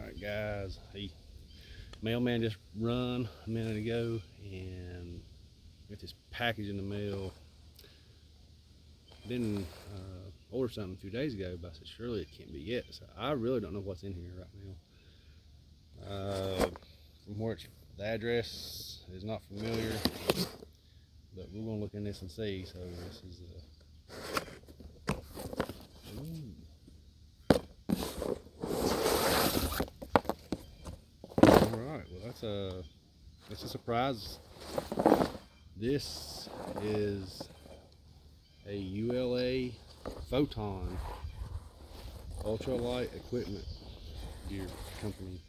Alright guys, mailman just run a minute ago and got this package in the mail. Didn't order something a few days ago, but I said surely it can't be it. So I really don't know what's in here right now. From where the address is not familiar, but we're gonna look in this and see. So this is Alright, well that's a surprise. This is a ULA Photon ultralight equipment gear company.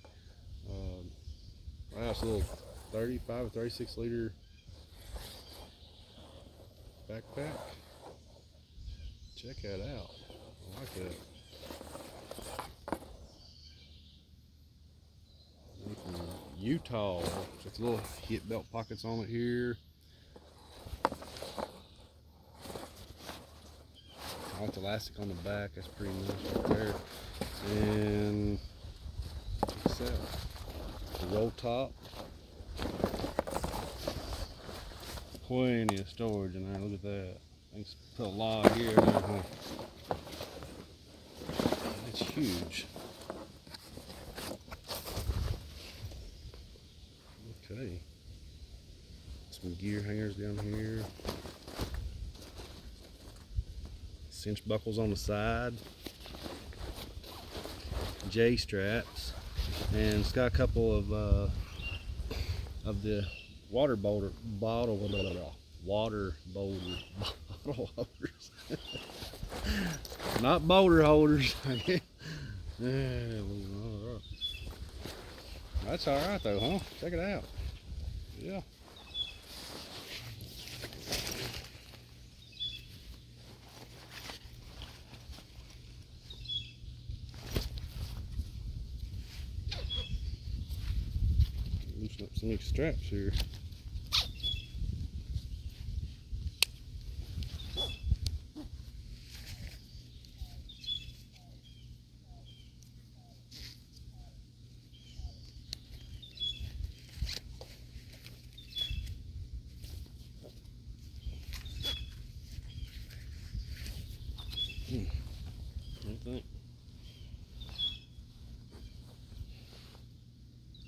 Wow, it's a little 35 or 36 liter backpack. Check that out. I like that. From Utah. Just little hip belt pockets on it here. I like the elastic on the back. That's pretty nice right there. And what's that? The roll top. Plenty of storage in there. Look at that. I can put a lot here. It's huge. Okay. Some gear hangers down here. Cinch buckles on the side. J straps. And it's got a couple of the water holders. Not boulder holders. That's all right though, huh? Check it out. Yeah. Loosen up some new straps here. What do you think?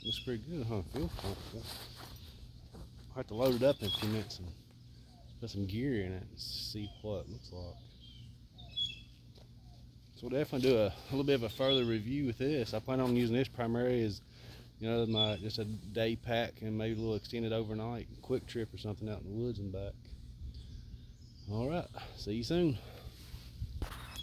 Looks pretty good, huh? Feels comfortable. I'll have to load it up in a few minutes and put some gear in it and see what it looks like. So we'll definitely do a little bit of a further review with this. I plan on using this primarily as, just a day pack and maybe a little extended overnight quick trip or something out in the woods and back. All right, see you soon.